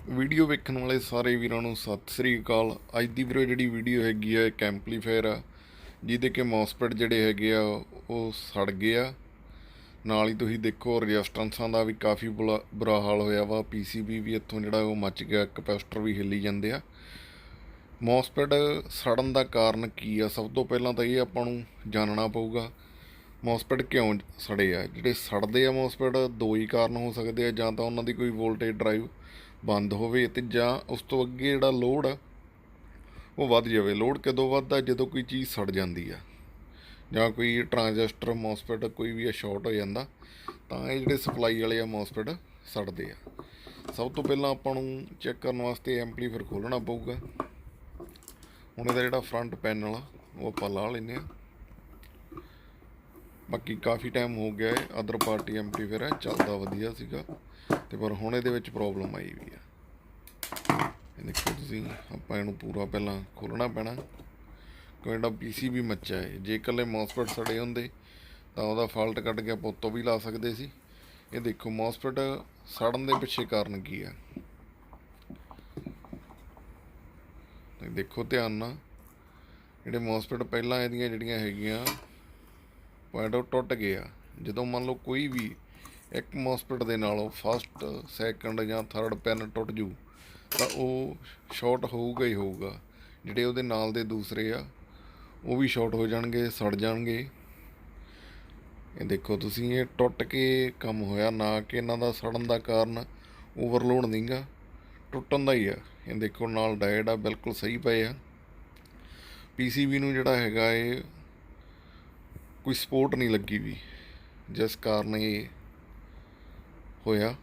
Video ਵੇਖਣ ਵਾਲੇ ਸਾਰੇ ਵੀਰਾਂ ਨੂੰ ਸਤਿ ਸ੍ਰੀ ਅਕਾਲ। ਅੱਜ ਦੀ ਜਿਹੜੀ ਵੀਡੀਓ ਹੈਗੀ ਆ ਇੱਕ ਐਂਪਲੀਫਾਇਰ ਆ ਜਿਹਦੇ ਕਿ ਮੌਸਫੈਟ ਜਿਹੜੇ ਹੈਗੇ ਆ ਉਹ ਸੜ ਗਏ ਆ। ਨਾਲ ਹੀ ਤੁਸੀਂ ਦੇਖੋ ਰਜਿਸਟੈਂਸਾਂ ਦਾ ਵੀ ਕਾਫੀ ਬੁਰਾ ਹਾਲ ਹੋਇਆ ਵਾ। ਪੀਸੀਬੀ ਵੀ ਇੱਥੋਂ ਜਿਹੜਾ ਉਹ ਮੱਚ ਗਿਆ, ਕਪੈਸਿਟਰ ਵੀ ਹਿੱਲੀ ਜਾਂਦੇ ਆ। ਮੌਸਫੈਟ ਸੜਨ ਦਾ ਕਾਰਨ ਕੀ ਆ? ਸਭ ਤੋਂ ਪਹਿਲਾਂ ਤਾਂ ਇਹ ਆਪਾਂ ਨੂੰ ਜਾਣਨਾ ਪਊਗਾ ਮੌਸਫੈਟ ਕਿਉਂ ਸੜੇ ਆ। ਜਿਹੜੇ ਸੜਦੇ ਆ ਮੌਸਫੈਟ ਦੋ ਹੀ ਕਾਰਨ ਹੋ ਸਕਦੇ ਆ, ਜਾਂ ਤਾਂ ਉਹਨਾਂ ਦੀ ਕੋਈ ਵੋਲਟੇਜ ਡਰਾਈਵ ਬੰਦ ਹੋਵੇ ਅਤੇ ਜਾਂ ਉਸ ਤੋਂ ਅੱਗੇ ਜਿਹੜਾ ਲੋਡ ਆ ਉਹ ਵੱਧ ਜਾਵੇ। ਲੋਡ ਕਦੋਂ ਵੱਧਦਾ? ਜਦੋਂ ਕੋਈ ਚੀਜ਼ ਸੜ ਜਾਂਦੀ ਆ ਜਾਂ ਕੋਈ ਟਰਾਂਜਿਸਟਰ ਮੌਸਫੈਟ ਕੋਈ ਵੀ ਸ਼ਾਰਟ ਹੋ ਜਾਂਦਾ, ਤਾਂ ਇਹ ਜਿਹੜੇ ਸਪਲਾਈ ਵਾਲੇ ਆ ਮੌਸਫੈਟ ਸੜਦੇ ਆ। ਸਭ ਤੋਂ ਪਹਿਲਾਂ ਆਪਾਂ ਨੂੰ ਚੈੱਕ ਕਰਨ ਵਾਸਤੇ ਐਂਪਲੀਫਾਇਰ ਖੋਲ੍ਹਣਾ ਪਊਗਾ। ਹੁਣ ਇਹਦਾ ਜਿਹੜਾ ਫਰੰਟ ਪੈਨਲ ਆ ਉਹ ਆਪਾਂ ਲਾ ਲੈਂਦੇ ਹਾਂ। ਬਾਕੀ ਕਾਫੀ ਟਾਈਮ ਹੋ ਗਿਆ ਹੈ, ਅਦਰ ਪਾਰਟੀ ਐਂਪਲੀਫਾਇਰ ਹੈ, ਚੱਲਦਾ ਵਧੀਆ ਸੀਗਾ, ਅਤੇ ਪਰ ਹੁਣ ਇਹਦੇ ਵਿੱਚ ਪ੍ਰੋਬਲਮ ਆਈ ਵੀ ਆ। ਦੇਖੋ ਤੁਸੀਂ, ਆਪਾਂ ਇਹਨੂੰ ਪੂਰਾ ਪਹਿਲਾਂ ਖੋਲ੍ਹਣਾ ਪੈਣਾ ਕਿਉਂ ਜਿਹੜਾ ਪੀਸੀਬੀ ਮੱਚਾ ਹੈ। ਜੇ ਇਕੱਲੇ ਮੌਸਫੈਟ ਸੜੇ ਹੁੰਦੇ ਤਾਂ ਉਹਦਾ ਫਾਲਟ ਕੱਢ ਕੇ ਆਪਾਂ ਉੱਤੋਂ ਵੀ ਲਾ ਸਕਦੇ ਸੀ। ਇਹ ਦੇਖੋ ਮੌਸਫੈਟ ਸੜਨ ਦੇ ਪਿੱਛੇ ਕਾਰਨ ਕੀ ਆ। ਦੇਖੋ ਧਿਆਨ ਨਾਲ, ਜਿਹੜੇ ਮੌਸਫੈਟ ਪਹਿਲਾਂ ਇਹਦੀਆਂ ਜਿਹੜੀਆਂ ਹੈਗੀਆਂ ਪੁਆਇੰਟ ਉਹ ਟੁੱਟ ਗਏ ਆ। ਜਦੋਂ ਮੰਨ ਲਓ ਕੋਈ ਵੀ ਇੱਕ ਮੌਸਫੈਟ ਦੇ ਨਾਲੋਂ ਫਸਟ ਸੈਕਿੰਡ ਜਾਂ ਥਰਡ ਪੈਨ ਟੁੱਟ ਜੂ ਤਾਂ ਉਹ ਸ਼ਾਰਟ ਹੋਊਗਾ ਹੀ ਹੋਊਗਾ। ਜਿਹੜੇ ਉਹਦੇ ਨਾਲ ਦੇ ਦੂਸਰੇ ਆ ਉਹ ਵੀ ਸ਼ਾਰਟ ਹੋ ਜਾਣਗੇ, ਸੜ ਜਾਣਗੇ। ਇਹ ਦੇਖੋ ਤੁਸੀਂ, ਇਹ ਟੁੱਟ ਕੇ ਕੰਮ ਹੋਇਆ, ਨਾ ਕਿ ਇਹਨਾਂ ਦਾ ਸੜਨ ਦਾ ਕਾਰਨ ਓਵਰਲੋਡ ਨਹੀਂ ਗਾ, ਟੁੱਟਣ ਦਾ ਹੀ ਆ। ਇਹ ਦੇਖੋ ਨਾਲ ਡਾਇਡ ਆ, ਬਿਲਕੁਲ ਸਹੀ ਪਏ ਆ। ਪੀਸੀਬੀ ਨੂੰ ਜਿਹੜਾ ਹੈਗਾ ਇਹ ਕੋਈ ਸਪੋਰਟ ਨਹੀਂ ਲੱਗੀ ਵੀ, ਜਿਸ ਕਾਰਨ ਇਹ ਹੋਇਆ।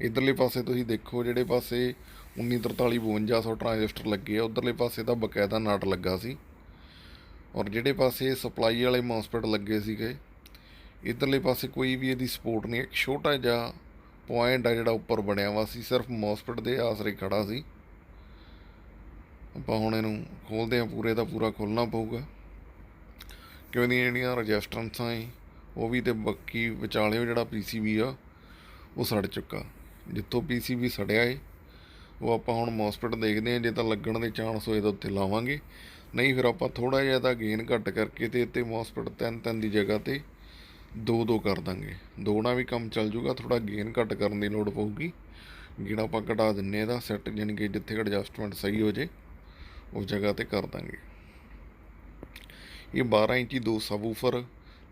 ਇੱਧਰਲੇ ਪਾਸੇ ਤੁਸੀਂ ਦੇਖੋ, ਜਿਹੜੇ ਪਾਸੇ 1943 5200 ਟਰਾਂਜਿਸਟਰ ਲੱਗੇ ਆ, ਉੱਧਰਲੇ ਪਾਸੇ ਤਾਂ ਬਕਾਇਦਾ ਨਟ ਲੱਗਾ ਸੀ। ਔਰ ਜਿਹੜੇ ਪਾਸੇ ਸਪਲਾਈ ਵਾਲੇ ਮੌਸਫੈਟ ਲੱਗੇ ਸੀਗੇ, ਇੱਧਰਲੇ ਪਾਸੇ ਕੋਈ ਵੀ ਇਹਦੀ ਸਪੋਰਟ ਨਹੀਂ। ਇੱਕ ਛੋਟਾ ਜਿਹਾ ਪੁਆਇੰਟ ਆ ਜਿਹੜਾ ਉੱਪਰ ਬਣਿਆ ਵਾ ਸੀ, ਸਿਰਫ ਮੌਸਫੈਟ ਦੇ ਆਸਰੇ ਖੜਾ ਸੀ। ਆਪਾਂ ਹੁਣ ਇਹਨੂੰ ਖੋਲ੍ਹਦੇ ਹਾਂ, ਪੂਰੇ ਦਾ ਪੂਰਾ ਖੋਲ੍ਹਣਾ ਪਊਗਾ ਕਿਉਂ ਇਹਦੀਆਂ ਜਿਹੜੀਆਂ ਰਜਿਸਟੈਂਸਾਂ ਹੈ ਉਹ ਵੀ, ਅਤੇ ਬਾਕੀ ਵਿਚਾਲਿਓ ਜਿਹੜਾ ਪੀਸੀਬੀ ਆ ਉਹ ਸੜ ਚੁੱਕਾ। ਜਿੱਥੋਂ ਪੀਸੀਬੀ ਸੜਿਆ ਏ ਉਹ ਆਪਾਂ ਹੁਣ ਮੌਸਫੈਟ ਦੇਖਦੇ ਹਾਂ। ਜੇ ਤਾਂ ਲੱਗਣ ਦੇ ਚਾਂਸ ਹੋਏ ਤਾਂ ਉੱਥੇ ਲਾਵਾਂਗੇ, ਨਹੀਂ ਫਿਰ ਆਪਾਂ ਥੋੜ੍ਹਾ ਜਿਹਾ ਤਾਂ ਗੇਨ ਘੱਟ ਕਰਕੇ ਅਤੇ ਇੱਥੇ ਮੌਸਫੈਟ 3 ਦੀ ਜਗ੍ਹਾ 'ਤੇ 2 ਕਰ ਦਾਂਗੇ। 2 ਨਾਲ ਵੀ ਕੰਮ ਚੱਲ ਜੂਗਾ, ਥੋੜ੍ਹਾ ਗੇਨ ਘੱਟ ਕਰਨ ਦੀ ਲੋੜ ਪਊਗੀ। ਗੇੜਾ ਆਪਾਂ ਘਟਾ ਦਿੰਦੇ ਇਹਦਾ ਸੈੱਟ, ਜਾਣੀ ਕਿ ਜਿੱਥੇ ਐਡਜਸਟਮੈਂਟ ਸਹੀ ਹੋ ਜੇ ਉਸ ਜਗ੍ਹਾ 'ਤੇ ਕਰ ਦਾਂਗੇ। ਇਹ 12 ਇੰਚੀ 2 ਸਬਵੂਫਰ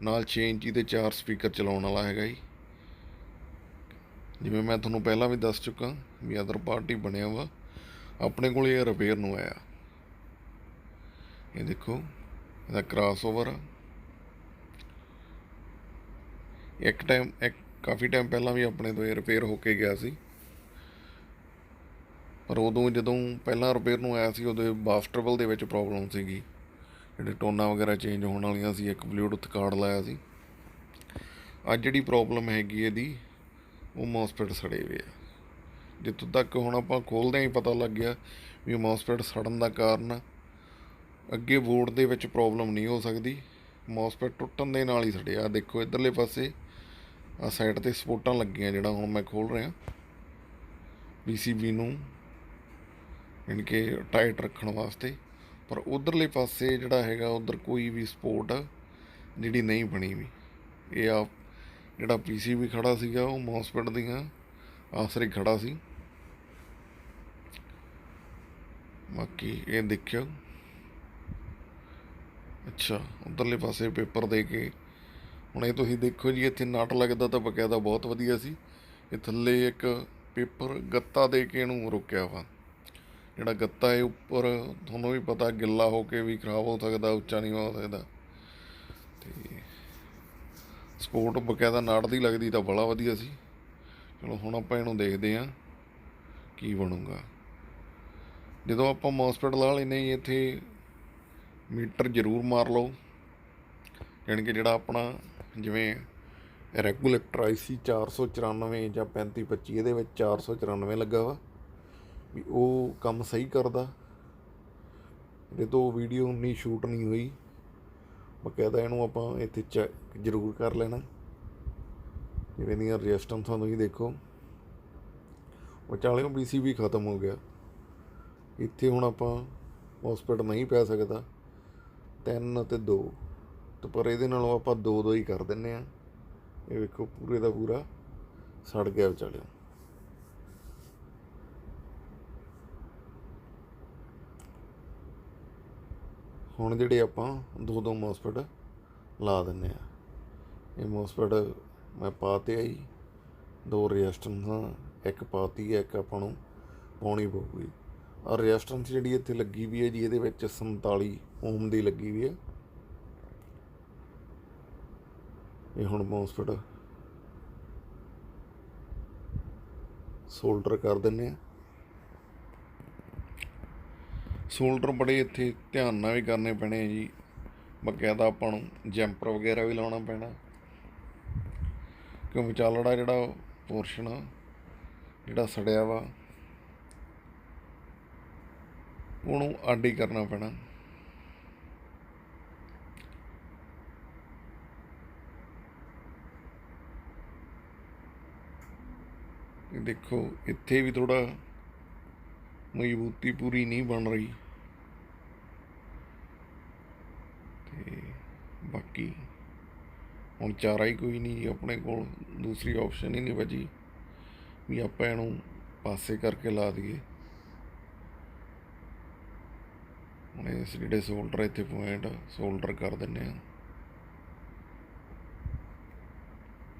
ਨਾਲ 6 ਇੰਚੀ ਦੇ 4 ਸਪੀਕਰ ਚਲਾਉਣ ਵਾਲਾ ਹੈਗਾ ਜੀ। ਜਿਵੇਂ ਮੈਂ ਤੁਹਾਨੂੰ ਪਹਿਲਾਂ ਵੀ ਦੱਸ ਚੁੱਕਾ ਵੀ ਅਦਰ ਪਾਰਟੀ ਬਣਿਆ ਵਾ, ਆਪਣੇ ਕੋਲ ਇਹ ਰਿਪੇਅਰ ਨੂੰ ਆਇਆ। ਇਹ ਦੇਖੋ ਇਹਦਾ ਕ੍ਰਾਸ ਓਵਰ ਆ। ਕਾਫੀ ਟਾਈਮ ਪਹਿਲਾਂ ਵੀ ਆਪਣੇ ਤੋਂ ਇਹ ਰਿਪੇਅਰ ਹੋ ਕੇ ਗਿਆ ਸੀ, ਪਰ ਉਦੋਂ ਜਦੋਂ ਪਹਿਲਾਂ ਰਿਪੇਅਰ ਨੂੰ ਆਇਆ ਸੀ ਉਦੋਂ ਬਾਸਟਰਬਲ ਦੇ ਵਿੱਚ ਪ੍ਰੋਬਲਮ ਸੀਗੀ। ਜਿਹੜੇ ਟੋਨਾਂ ਵਗੈਰਾ ਚੇਂਜ ਹੋਣ ਵਾਲੀਆਂ ਸੀ, ਇੱਕ ਬਲੂਟੁੱਥ ਕਾਰਡ ਲਾਇਆ ਸੀ। ਅੱਜ ਜਿਹੜੀ ਪ੍ਰੋਬਲਮ ਹੈਗੀ ਇਹਦੀ, ਉਹ ਮੌਸਫੈਟ ਸੜੇ ਹੋਏ ਆ। ਜਿੱਥੋਂ ਤੱਕ ਹੁਣ ਆਪਾਂ ਖੋਲ੍ਹਦਿਆਂ ਹੀ ਪਤਾ ਲੱਗ ਗਿਆ ਵੀ ਮੌਸਫੈਟ ਸੜਨ ਦਾ ਕਾਰਨ ਅੱਗੇ ਬੋਰਡ ਦੇ ਵਿੱਚ ਪ੍ਰੋਬਲਮ ਨਹੀਂ ਹੋ ਸਕਦੀ, ਮੌਸਫੈਟ ਟੁੱਟਣ ਦੇ ਨਾਲ ਹੀ ਸੜਿਆ। ਦੇਖੋ ਇੱਧਰਲੇ ਪਾਸੇ ਆ ਸਾਈਡ 'ਤੇ ਸਪੋਰਟਾਂ ਲੱਗੀਆਂ, ਜਿਹੜਾ ਹੁਣ ਮੈਂ ਖੋਲ੍ਹ ਰਿਹਾ ਪੀਸੀਬੀ ਨੂੰ ਯਾਨੀ ਕਿ ਟਾਈਟ ਰੱਖਣ ਵਾਸਤੇ। ਪਰ ਉੱਧਰਲੇ ਪਾਸੇ ਜਿਹੜਾ ਹੈਗਾ ਉੱਧਰ ਕੋਈ ਵੀ ਸਪੋਰਟ ਜਿਹੜੀ ਨਹੀਂ ਬਣੀ ਵੀ। ਇਹ ਆ ਜਿਹੜਾ ਪੀਸੀਬੀ ਖੜਾ ਸੀਗਾ ਉਹ ਮੌਸਫੈਟ ਦੀਆਂ ਆਸਰੇ ਖੜਾ ਸੀ। ਬਾਕੀ ਇਹ ਦੇਖਿਓ, ਅੱਛਾ ਉੱਧਰਲੇ ਪਾਸੇ ਪੇਪਰ ਦੇ ਕੇ ਹੁਣ ਇਹ ਤੁਸੀਂ ਦੇਖੋ ਜੀ, ਇੱਥੇ ਨਟ ਲੱਗਦਾ ਤਾਂ ਬਕਾਇਦਾ ਬਹੁਤ ਵਧੀਆ ਸੀ। ਇਹ ਥੱਲੇ ਇੱਕ ਪੇਪਰ ਗੱਤਾ ਦੇ ਕੇ ਇਹਨੂੰ ਰੋਕਿਆ ਵਾ। ਜਿਹੜਾ ਗੱਤਾ ਹੈ ਉੱਪਰ ਤੁਹਾਨੂੰ ਵੀ ਪਤਾ ਗਿੱਲਾ ਹੋ ਕੇ ਵੀ ਖਰਾਬ ਹੋ ਸਕਦਾ, ਉੱਚਾ ਨਹੀਂ ਹੋ ਸਕਦਾ। ਅਤੇ ਸਪੋਰਟ ਬਕਾਇਦਾ ਨਾੜ ਦੀ ਲੱਗਦੀ ਤਾਂ ਬੜਾ ਵਧੀਆ ਸੀ। ਚਲੋ ਹੁਣ ਆਪਾਂ ਇਹਨੂੰ ਦੇਖਦੇ ਹਾਂ ਕੀ ਬਣੂਗਾ। ਜਦੋਂ ਆਪਾਂ ਮੌਸਫੈਟ ਲਾ ਲੈਂਦੇ ਜੀ, ਇੱਥੇ ਮੀਟਰ ਜ਼ਰੂਰ ਮਾਰ ਲਓ। ਜਾਣੀ ਕਿ ਜਿਹੜਾ ਆਪਣਾ ਜਿਵੇਂ ਰੈਗੂਲੇਟਰ IC 494 ਜਾਂ 3525, ਇਹਦੇ ਵਿੱਚ 494 ਲੱਗਾ ਵਾ ਵੀ ਉਹ ਕੰਮ ਸਹੀ ਕਰਦਾ। ਇਹਦੇ ਤੋਂ ਵੀਡੀਓ ਉਨੀ ਸ਼ੂਟ ਨਹੀਂ ਹੋਈ, ਬਕਾਇਦਾ ਇਹਨੂੰ ਆਪਾਂ ਇੱਥੇ ਚੈੱਕ ਜ਼ਰੂਰ ਕਰ ਲੈਣਾ। ਜਿਵੇਂ ਦੀਆਂ ਰਜਿਸਟੈਂਸਾਂ ਤੁਸੀਂ ਦੇਖੋ ਵਿਚਾਲਿਓਂ PCB ਖਤਮ ਹੋ ਗਿਆ। ਇੱਥੇ ਹੁਣ ਆਪਾਂ ਮੋਸਫਿਟ ਨਹੀਂ ਪੈ ਸਕਦਾ 3 ਅਤੇ 2, ਤੇ ਪਰ ਇਹਦੇ ਨਾਲੋਂ ਆਪਾਂ 2 ਹੀ ਕਰ ਦਿੰਦੇ ਹਾਂ। ਇਹ ਵੇਖੋ ਪੂਰੇ ਦਾ ਪੂਰਾ ਸੜ ਗਿਆ ਵਿਚਾਲਿਓਂ। ਹੁਣ ਜਿਹੜੇ ਆਪਾਂ 2 ਮੋਸਫਿਟ ਲਾ ਦਿੰਦੇ ਹਾਂ। ਇਹ ਮੋਸਫਿਟ ਮੈਂ ਪਾ ਤੇ ਆਈ, 2 ਰਜਿਸਟੈਂਸਾਂ ਇੱਕ ਪਾਤੀ ਹੈ, ਇੱਕ ਆਪਾਂ ਨੂੰ ਪਾਉਣੀ ਪਊਗੀ। ਔਰ ਰਜਿਸਟੈਂਸ ਜਿਹੜੀ ਇੱਥੇ ਲੱਗੀ ਵੀ ਹੈ ਜੀ, ਇਹਦੇ ਵਿੱਚ 47 ਓਮ ਦੀ ਲੱਗੀ ਵੀ ਹੈ। ਇਹ ਹੁਣ ਮੋਸਫਿਟ ਸੋਲਡਰ ਕਰ ਦਿੰਦੇ ਹਾਂ। ਸੋਲਡਰ ਬੜੇ ਇੱਥੇ ਧਿਆਨ ਨਾਲ ਵੀ ਕਰਨੇ ਪੈਣੇ ਜੀ, ਬਕਾਇਦਾ ਆਪਾਂ ਨੂੰ ਜੈਂਪਰ ਵਗੈਰਾ ਵੀ ਲਾਉਣਾ ਪੈਣਾ, ਕਿਉਂ ਵਿਚਾਲੜਾ ਜਿਹੜਾ ਪੋਰਸ਼ਨ ਆ ਜਿਹੜਾ ਸੜਿਆ ਵਾ ਉਹਨੂੰ ਅੱਡ ਹੀ ਕਰਨਾ ਪੈਣਾ। ਦੇਖੋ ਇੱਥੇ ਵੀ ਥੋੜਾ ਮਜ਼ਬੂਤੀ ਪੂਰੀ ਨਹੀਂ ਬਣ ਰਹੀ, ਤੇ ਬਾਕੀ ਹੁਣ ਚਾਰਾ ਹੀ ਕੋਈ ਨਹੀਂ ਆਪਣੇ ਕੋਲ, ਦੂਸਰੀ ਆਪਸ਼ਨ ਹੀ ਨਹੀਂ ਬਚੀ ਵੀ ਆਪਾਂ ਇਹਨੂੰ ਪਾਸੇ ਕਰਕੇ ਲਾ ਦਈਏ। ਹੁਣ ਇਸ ਜਿਹੜੇ ਸੋਲਡਰ ਇੱਥੇ ਪੁਆਇੰਟ ਸੋਲਡਰ ਕਰ ਦਿੰਦੇ ਹਾਂ।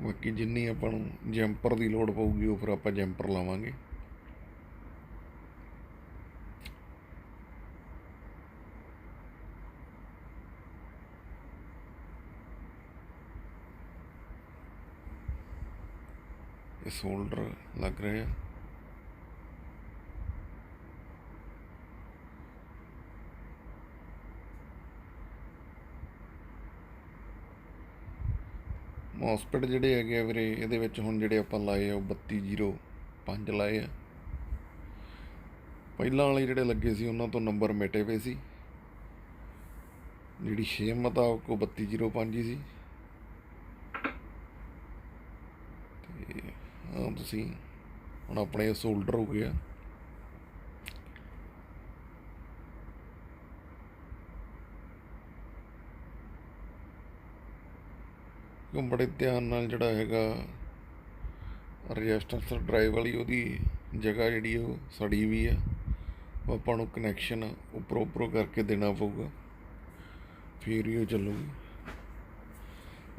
ਬਾਕੀ ਜਿੰਨੀ ਆਪਾਂ ਨੂੰ ਜੈਂਪਰ ਦੀ ਲੋੜ ਪਊਗੀ ਉਹ ਫਿਰ ਆਪਾਂ ਜੈਂਪਰ ਲਾਵਾਂਗੇ। ਇਹ ਸੋਲਡਰ ਲੱਗ ਰਹੇ ਆ। ਮੋਸਫਿਟ ਜਿਹੜੇ ਹੈਗੇ ਆ ਵੀਰੇ, ਇਹਦੇ ਵਿੱਚ ਹੁਣ ਜਿਹੜੇ ਆਪਾਂ ਲਾਏ ਆ ਉਹ 3205 ਲਾਏ ਆ। ਪਹਿਲਾਂ ਵਾਲੇ ਜਿਹੜੇ ਲੱਗੇ ਸੀ ਉਹਨਾਂ ਤੋਂ ਨੰਬਰ ਮਿਟੇ ਪਏ ਸੀ, ਜਿਹੜੀ ਸ਼ੇਮ ਮੁਤਾਬਕ ਉਹ 3205 ਹੀ ਸੀ। ਤੇ ਹਾਂ ਤੁਸੀਂ ਹੁਣ ਆਪਣੇ ਸੋਲਡਰ ਹੋ ਗਿਆ। ਕਿਉਂ ਬੜੇ ਧਿਆਨ ਨਾਲ ਜਿਹੜਾ ਹੈਗਾ ਰਜਿਸਟੈਂਸ ਡਰਾਈਵ ਵਾਲੀ ਉਹਦੀ ਜਗ੍ਹਾ ਜਿਹੜੀ ਉਹ ਸੜੀ ਵੀ ਆ, ਉਹ ਆਪਾਂ ਨੂੰ ਕਨੈਕਸ਼ਨ ਉੱਪਰੋਂ ਕਰਕੇ ਦੇਣਾ ਪਊਗਾ, ਫਿਰ ਹੀ ਉਹ ਚੱਲੂਗੀ।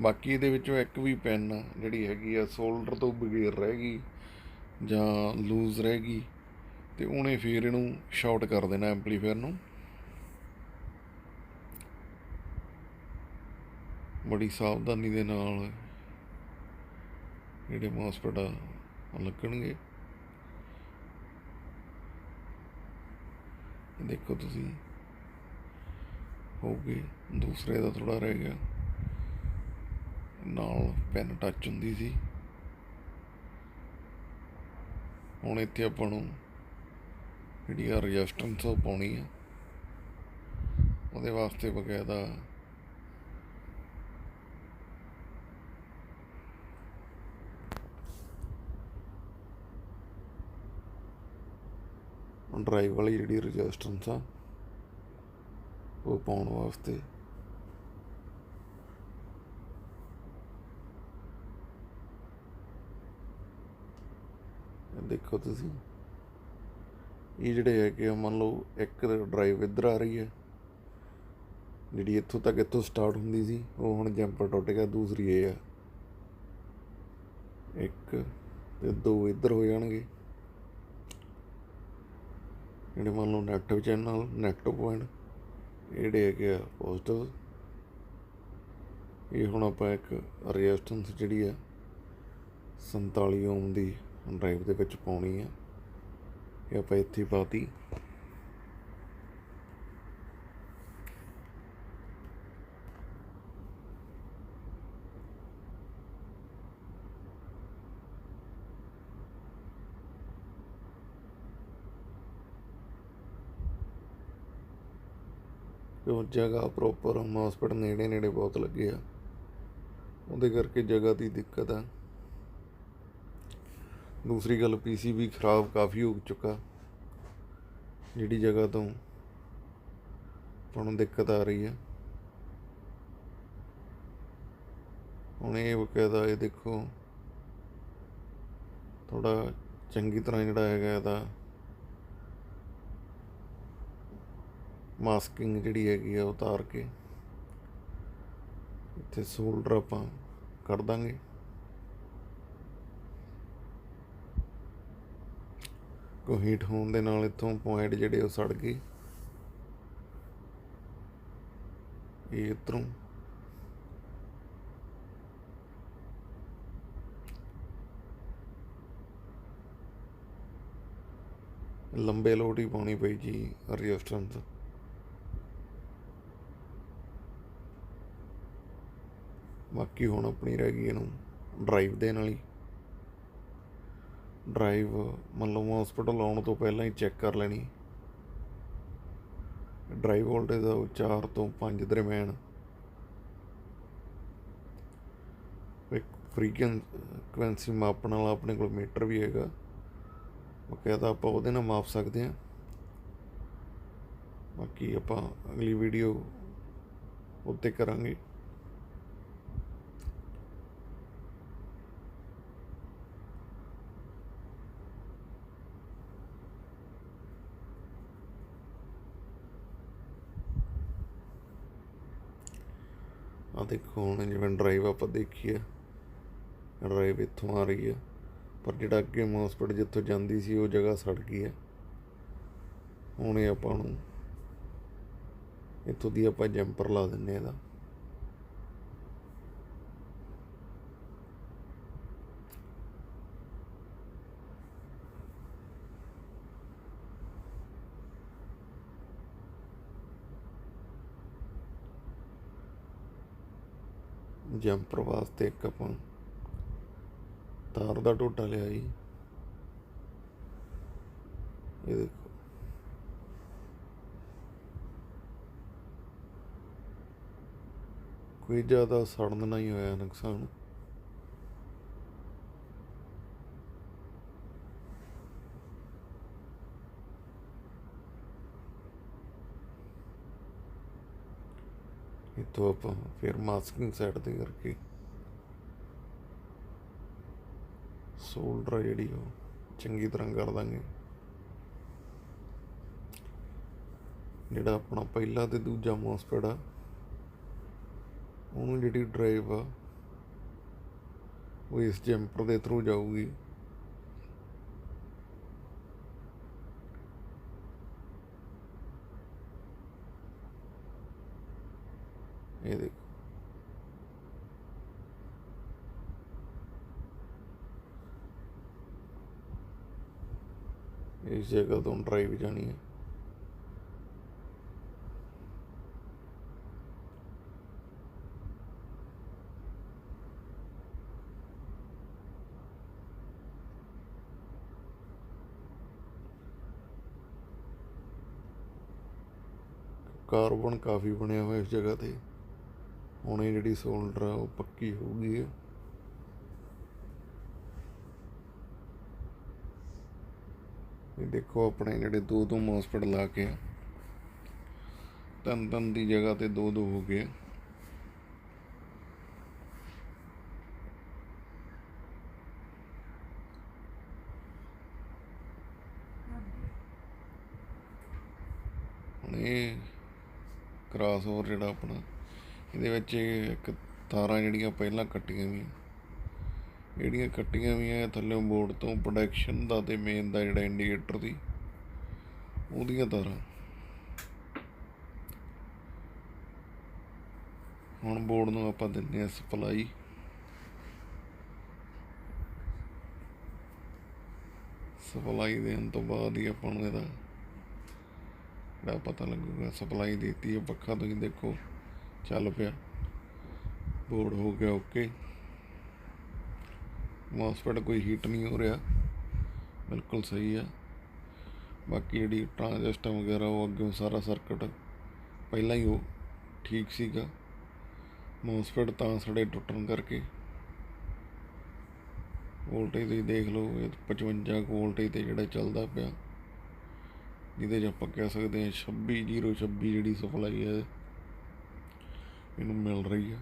ਬਾਕੀ ਇਹਦੇ ਵਿੱਚੋਂ ਇੱਕ ਵੀ ਪੈਨ ਜਿਹੜੀ ਹੈਗੀ ਆ ਸੋਲਡਰ ਤੋਂ ਬਗੈਰ ਰਹਿ ਗਈ ਜਾਂ ਲੂਜ਼ ਰਹਿ ਗਈ, ਤੇ ਉਹਨੇ ਫਿਰ ਇਹਨੂੰ ਸ਼ਾਰਟ ਕਰ ਦੇਣਾ ਐਂਪਲੀਫਾਇਰ ਨੂੰ। ਬੜੀ ਸਾਵਧਾਨੀ ਦੇ ਨਾਲ ਜਿਹੜੇ ਮੋਸਫਿਟ ਲੱਗਣਗੇ। ਦੇਖੋ ਤੁਸੀਂ ਹੋ ਗਏ, ਦੂਸਰੇ ਦਾ ਥੋੜਾ ਰਹਿ ਗਿਆ, ਨਾਲ ਪੈਨ ਟੱਚ ਹੁੰਦੀ ਸੀ। ਹੁਣ ਇੱਥੇ ਆਪਾਂ ਨੂੰ ਜਿਹੜੀ ਆ ਰਜਿਸਟੈਂਸ ਉਹ ਪਾਉਣੀ ਆ, ਉਹਦੇ ਵਾਸਤੇ ਬਕਾਇਦਾ ਡਰਾਈਵ ਵਾਲੀ ਜਿਹੜੀ ਰਜਿਸਟੈਂਸ ਆ ਉਹ ਪਾਉਣ ਵਾਸਤੇ ਦੇਖੋ ਤੁਸੀਂ, ਇਹ ਜਿਹੜੇ ਹੈਗੇ ਆ, ਮੰਨ ਲਓ ਇੱਕ ਡਰਾਈਵ ਇੱਧਰ ਆ ਰਹੀ ਹੈ, ਜਿਹੜੀ ਇੱਥੋਂ ਤੱਕ ਇੱਥੋਂ ਸਟਾਰਟ ਹੁੰਦੀ ਸੀ, ਉਹ ਹੁਣ ਜੰਪਰ ਟੁੱਟ ਗਿਆ। ਦੂਸਰੀ ਇਹ ਆ, 1 ਤੇ 2 ਇੱਧਰ ਹੋ ਜਾਣਗੇ, ਜਿਹੜੇ ਮੰਨ ਲਓ ਨੈਗੇਟਿਵ ਚੈਨਲ, ਨੈਗੇਟਿਵ ਪੁਆਇੰਟ, ਜਿਹੜੇ ਹੈਗੇ ਆ ਪੋਜ਼ੀਟਿਵ। ਇਹ ਹੁਣ ਆਪਾਂ ਇੱਕ ਰਜਿਸਟੈਂਸ ਜਿਹੜੀ ਆ 47 ਓਮ ਦੀ ਡਰਾਈਵ ਦੇ ਵਿੱਚ ਪਾਉਣੀ ਆ, ਇਹ ਆਪਾਂ ਇੱਥੇ ਪਾਤੀ। ਕਿਉਂ ਜਗ੍ਹਾ ਪ੍ਰੋਪਰ ਮੋਸਫਿਟ ਨੇੜੇ ਬਹੁਤ ਲੱਗੇ ਆ, ਉਹਦੇ ਕਰਕੇ ਜਗ੍ਹਾ ਦੀ ਦਿੱਕਤ ਆ। दूसरी गल पीसी भी खराब काफ़ी हो चुका, जिहड़ी जगह तो अपन दिक्कत आ रही है। हुण ये बकायदा ये देखो थोड़ा चंगी तरह जिहड़ा हैगा इहदा मास्किंग जिहड़ी हैगी आ उतार के इत्थे सोल्डर आपां कर दांगे। को हीट होने दे नाल इत्थों पॉइंट जिहड़े सड़ गए, ये इधरों लंबे लोड ही पानी पई जी रजिस्टेंस। बाकी हुण अपनी रह गई इहनूं ड्राइव देण वाली। ड्राइव मतलब हॉस्पिटल आउण तो पहलां ही चैक कर लेनी। ड्राइव वोल्टेज 4 तो 5 दरम्यान एक फ्रीकुएंसी मापण वाला अपने कोल मीटर भी हैगा, बकायदा आपां उहदे नाल माप सकते हैं। बाकी आपां अगली वीडियो उत्ते करांगे। आ देखो हुण जिवें ड्राइव आप देखिए, ड्राइव इत्थों आ रही है, पर जिहड़ा अगे मॉसफिट जित्थों जांदी सी वो जगह सड़ गई है। हुण ये आपां नूं इत्थों दी आपां जंपर ला दिंदे इहदा। जंपर वास्ते एक आपां तार दा टोटा लिया जी, ये देखो कोई ज़्यादा सड़न नहीं होया नुकसान। इतों आप फिर मास्किंग साइड ते करके सोल्डर जी चंगी तरह कर देंगे। जिहड़ा अपना पहला ते दूजा मॉसफिट आ उन्होंने जिहड़ी ड्राइव आ वो इस जंपर के थ्रू जाऊगी। ये देखो इस जगह तो ड्राइव जानी है। कार्बन काफ़ी बनया हुआ इस जगह पर। हुण ये जिहड़ी सोल्डर आ वो पक्की होगी है। ये देखो अपने जिहड़े दो दो मॉसफिट ला के तन तन की जगह ते दो दो हो गए। हुण ये क्रॉस ओवर जिहड़ा अपना ये एक तारां जिहड़ियां पहलां कट्टियां भी ਜਿਹੜੀਆਂ ਕੱਟੀਆਂ ਵੀ ਆ ਥੱਲੇ ਬੋਰਡ ਤੋਂ ਪ੍ਰੋਡਕਸ਼ਨ ਦਾ ਤੇ ਮੇਨ ਦਾ ਜਿਹੜਾ ਇੰਡੀਕੇਟਰ ਦੀ ਉਹਦੀਆਂ ਤਾਰਾਂ। ਹੁਣ ਬੋਰਡ ਨੂੰ ਆਪਾਂ ਦਿੰਦੇ ਆ ਸਪਲਾਈ। ਸਪਲਾਈ ਦੇਣ ਤੋਂ ਬਾਅਦ ਹੀ ਆਪਾਂ ਨੂੰ ਇਹਦਾ ਜਿਹੜਾ ਪਤਾ ਲੱਗੂਗਾ। ਸਪਲਾਈ ਦਿੱਤੀ ਹੈ, ਪੱਖਾ ਤੁਸੀਂ ਦੇਖੋ ਚੱਲ ਪਿਆ, बोर्ड हो गया ओके। मॉसफेट कोई हीट नहीं हो रहा, बिल्कुल सही है। बाकी जी ट्रांजिस्टर वगैरह वो अगे सारा सर्किट पहला ही वो ठीक सीगा। मॉसफेट तो सड़े टुटन करके वोल्टेज तुसीं देख लो 55 वोल्टेज ते जिहड़ा चलदा पिया, जिहदे च आपां कह सकते हैं 26/026 जिहड़ी सप्लाई है इनू मिल रही है।